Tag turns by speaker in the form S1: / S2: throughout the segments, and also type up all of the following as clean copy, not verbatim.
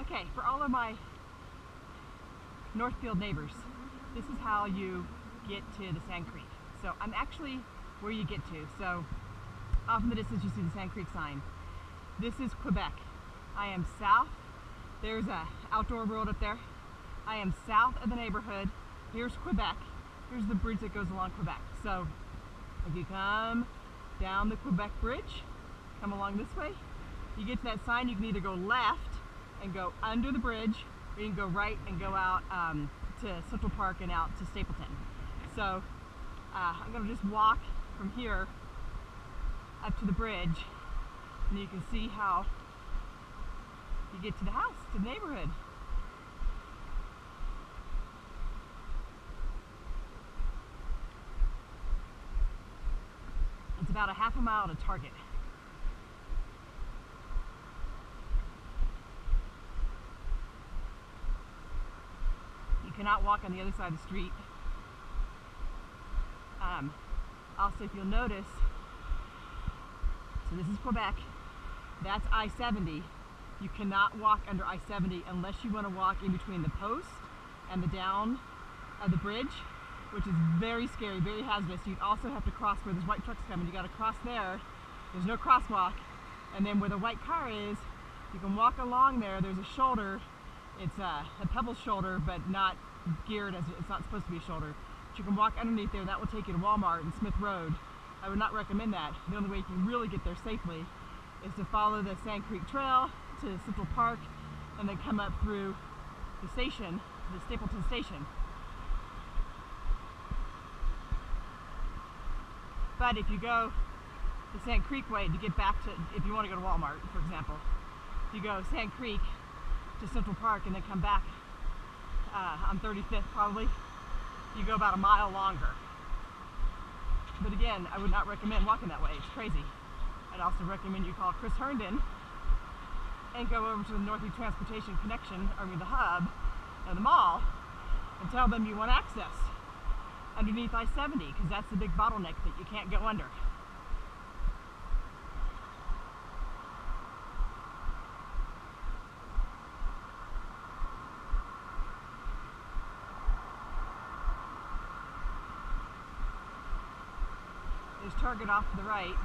S1: Okay, for all of my Northfield neighbors, this is how you get to the Sand Creek. So I'm actually where you get to. So off in the distance you see the Sand Creek sign. This is Quebec. I am south. There's a outdoor world up there. I am south of the neighborhood. Here's Quebec. Here's the bridge that goes along Quebec. So if you come down the Quebec Bridge, come along this way, you get to that sign. You can either go left and go under the bridge, or you can go right and go out to Central Park and out to Stapleton. So I'm going to just walk from here up to the bridge, and you can see how you get to the house, to the neighborhood. It's about a half a mile to Target. You cannot walk on the other side of the street. Also, if you'll notice, so this is Quebec, that's I-70. You cannot walk under I-70 unless you want to walk in between the post and the down of the bridge, which is very scary, very hazardous. You also have to cross where there's white trucks coming. You got to cross there. There's no crosswalk. And then where the white car is, you can walk along there. There's a shoulder. It's a pebble shoulder, but not geared as it's not supposed to be a shoulder. But you can walk underneath there. That will take you to Walmart and Smith Road. I would not recommend that. The only way you can really get there safely is to follow the Sand Creek Trail to Central Park and then come up through the station, the Stapleton station. But if you go the Sand Creek way to get back to, if you want to go to Walmart, for example, you go Sand Creek to Central Park and then come back on 35th probably, you go about a mile longer. But again, I would not recommend walking that way. It's crazy. I'd also recommend you call Chris Herndon and go over to the Northeast Transportation Connection, the hub of the mall, and tell them you want access underneath I-70, because that's the big bottleneck that you can't go under. There's Target off to the right.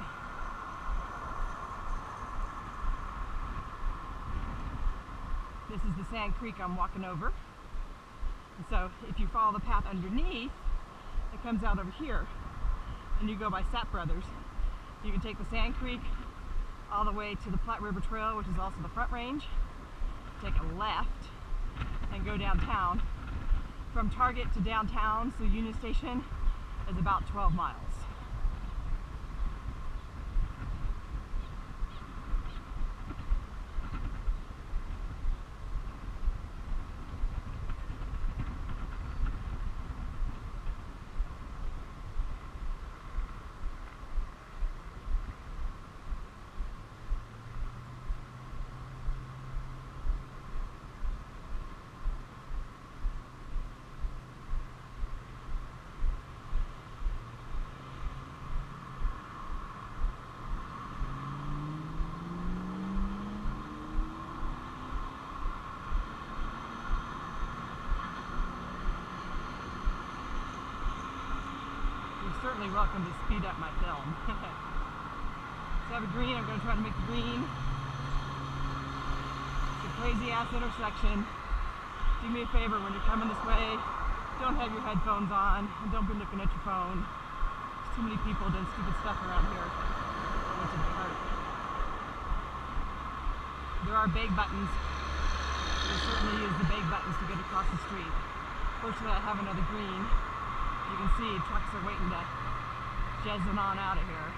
S1: This is the Sand Creek I'm walking over. And so if you follow the path underneath, it comes out over here, and you go by Sap Brothers. You can take the Sand Creek all the way to the Platte River Trail, which is also the Front Range. Take a left and go downtown. From Target to downtown, so Union Station, is about 12 miles. Certainly welcome to speed up my film. So I have a green. I'm going to try to make the green. It's a crazy ass intersection. Do me a favor when you're coming this way, don't have your headphones on and don't be looking at your phone. There's too many people doing stupid stuff around here, which is hurt. There are bag buttons. There certainly use the bag buttons to get across the street. Fortunately, I have another green. You can see trucks are waiting to jezzing on out of here.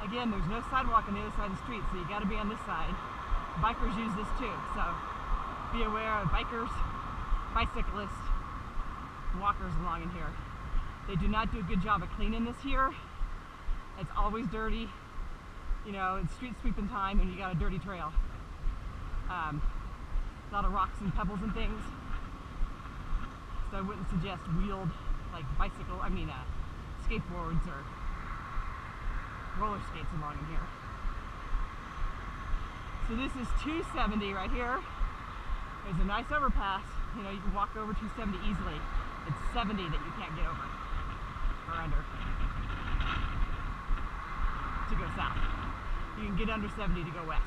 S1: Again, there's no sidewalk on the other side of the street, so you got to be on this side. Bikers use this too, so be aware of bikers, bicyclists, walkers along in here. They do not do a good job of cleaning this here. It's always dirty. You know, it's street sweeping time and you got a dirty trail. A lot of rocks and pebbles and things. So I wouldn't suggest wheeled, like skateboards or roller skates along in here. So this is 270 right here. There's a nice overpass. You know, you can walk over 270 easily. It's 70 that you can't get over or under to go south. You can get under 70 to go west.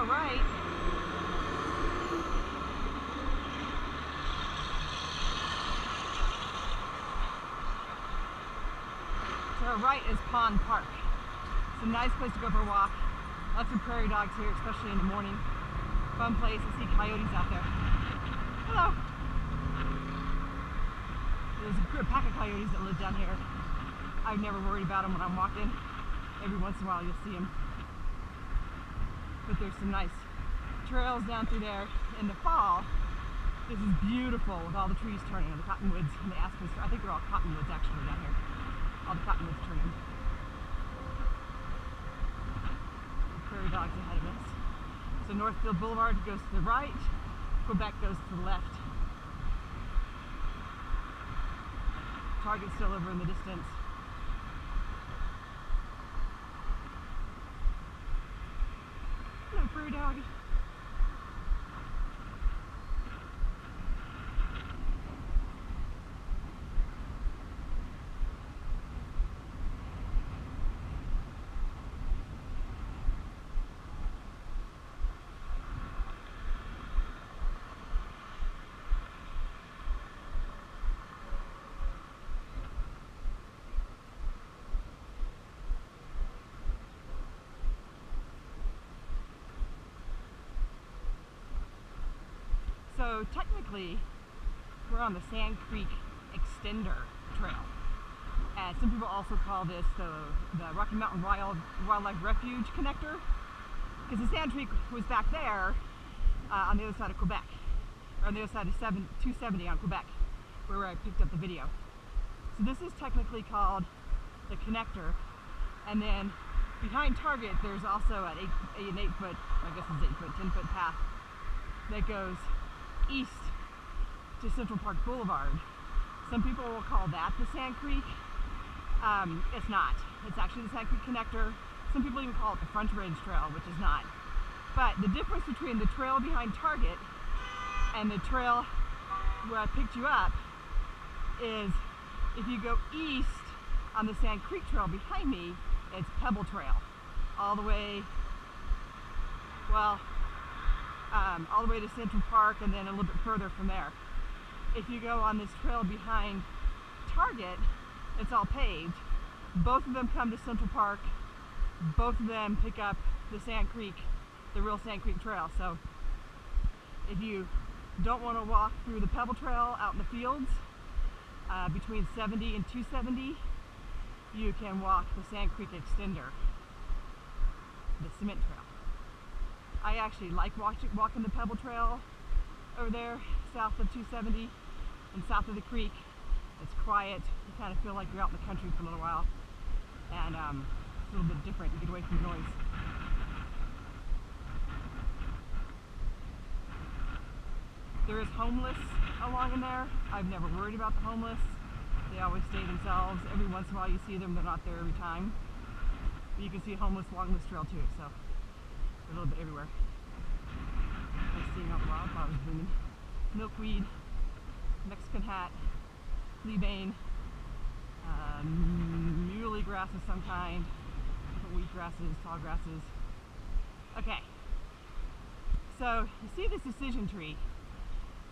S1: Right. To our right is Pond Park. It's a nice place to go for a walk. Lots of prairie dogs here, especially in the morning. Fun place. I see coyotes out there. Hello. There's a pack of coyotes that live down here. I've never worried about them when I'm walking. Every once in a while you'll see them. But there's some nice trails down through there. In the fall, this is beautiful with all the trees turning and the cottonwoods and the aspens. I think they're all cottonwoods actually down here. All the cottonwoods turning. The prairie dogs ahead of us. So Northfield Boulevard goes to the right, Quebec goes to the left. Target's still over in the distance. Hello, prairie dog. So technically, we're on the Sand Creek Extender Trail. Some people also call this the Rocky Mountain Wildlife Refuge Connector, because the Sand Creek was back there on the other side of Quebec, or on the other side of 270 on Quebec, where I picked up the video. So this is technically called the Connector, and then behind Target there's also an 10 foot path that goes east to Central Park Boulevard. Some people will call that the Sand Creek. It's not. It's actually the Sand Creek Connector. Some people even call it the Front Ridge Trail, which is not. But the difference between the trail behind Target and the trail where I picked you up is if you go east on the Sand Creek Trail behind me, it's Pebble Trail. All the way, well, all the way to Central Park and then a little bit further from there. If you go on this trail behind Target, it's all paved. Both of them come to Central Park. Both of them pick up the Sand Creek, the real Sand Creek Trail. So if you don't want to walk through the Pebble Trail out in the fields between 70 and 270, you can walk the Sand Creek Extender, the cement trail. I actually like walking the Pebble Trail over there south of 270 and south of the creek. It's quiet. You kind of feel like you're out in the country for a little while, and it's a little bit different. You get away from noise. There is homeless along in there. I've never worried about the homeless. They always stay themselves. Every once in a while you see them. They're not there every time. But you can see homeless along this trail too. So a little bit everywhere. I'm seeing all the wildflowers blooming. Milkweed, Mexican hat, fleabane, muley grass of some kind, different wheat grasses, tall grasses. Okay, so you see this decision tree.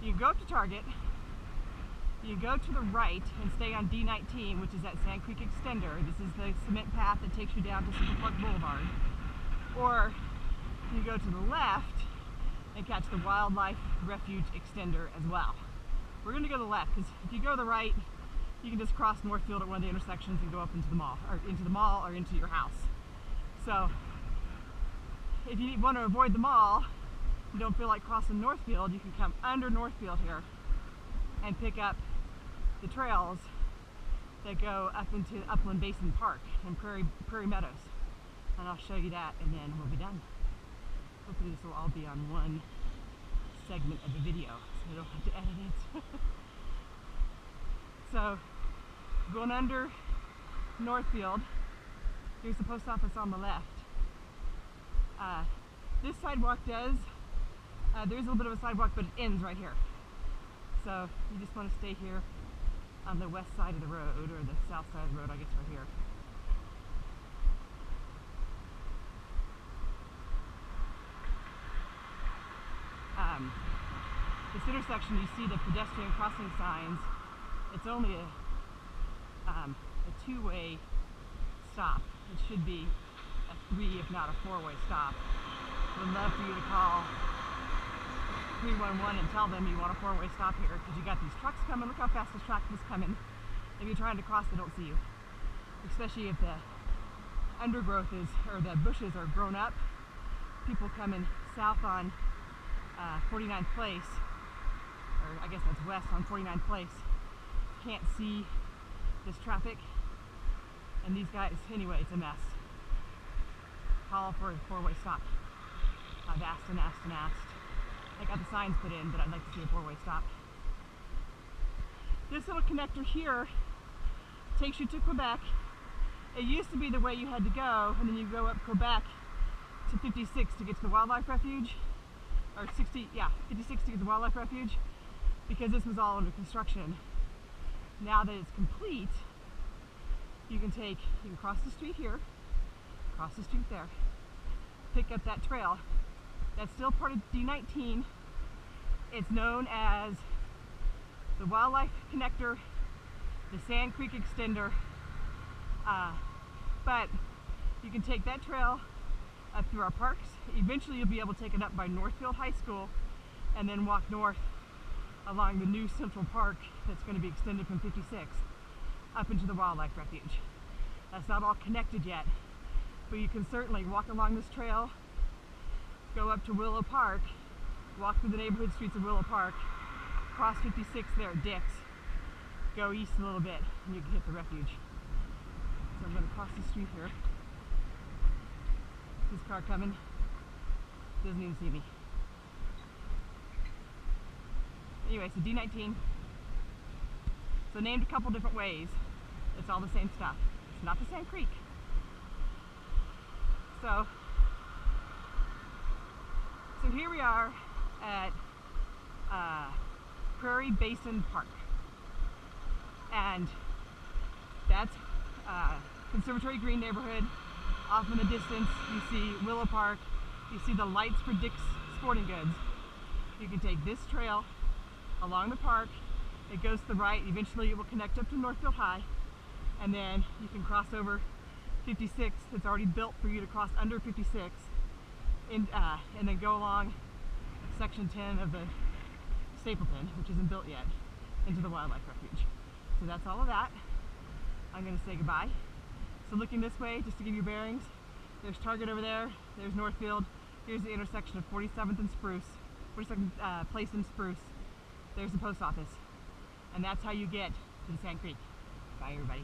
S1: You go up to Target, you go to the right and stay on D19, which is that Sand Creek Extender. This is the cement path that takes you down to Central Park Boulevard. or you go to the left and catch the Wildlife Refuge Extender as well. We're going to go to the left, because if you go to the right, you can just cross Northfield at one of the intersections and go up into the mall, or into your house. So if you want to avoid the mall, you don't feel like crossing Northfield, you can come under Northfield here and pick up the trails that go up into Upland Basin Park and Prairie Meadows. And I'll show you that, and then we'll be done. Hopefully this will all be on one segment of the video, so I don't have to edit it. So, going under Northfield, here's the post office on the left. This sidewalk there's a little bit of a sidewalk, but it ends right here. So you just want to stay here on the west side of the road, or the south side of the road, I guess, right here. This intersection, you see the pedestrian crossing signs. It's only a two-way stop. It should be a three, if not a four-way stop. Would love for you to call 311 and tell them you want a four-way stop here, because you got these trucks coming. Look how fast this truck is coming. If you're trying to cross, they don't see you. Especially if the undergrowth or the bushes are grown up. People coming south on 49th Place, or I guess that's west on 49th Place, can't see this traffic, and these guys, anyway, it's a mess. Call for a four-way stop. I've asked and asked and asked. I got the signs put in, but I'd like to see a four-way stop. This little connector here takes you to Quebec. It used to be the way you had to go, and then you go up Quebec to 56 to get to the Wildlife Refuge, or 56 to get to the Wildlife Refuge, because this was all under construction. Now that it's complete, you can cross the street here, cross the street there, pick up that trail. That's still part of D19. It's known as the Wildlife Connector, the Sand Creek Extender, but you can take that trail up through our parks. Eventually you'll be able to take it up by Northfield High School and then walk north along the new Central Park that's going to be extended from 56 up into the Wildlife Refuge. That's not all connected yet, but you can certainly walk along this trail, go up to Willow Park, walk through the neighborhood streets of Willow Park, cross 56 there at Dick's, go east a little bit, and you can hit the refuge. So I'm going to cross the street here. This car coming, doesn't even see me. Anyway, so D19. So named a couple different ways. It's all the same stuff. It's not the same creek. So here we are at Prairie Basin Park. And that's Conservatory Green neighborhood. Off in the distance, you see Willow Park. You see the lights for Dick's Sporting Goods. You can take this trail along the park. It goes to the right. Eventually it will connect up to Northfield High. And then you can cross over 56. It's already built for you to cross under 56. And then go along section 10 of the Stapleton, which isn't built yet, into the Wildlife Refuge. So that's all of that. I'm going to say goodbye. So looking this way, just to give you bearings, there's Target over there, there's Northfield, here's the intersection of 47th and Spruce, 42nd Place and Spruce, there's the post office, and that's how you get to the Sand Creek. Bye everybody.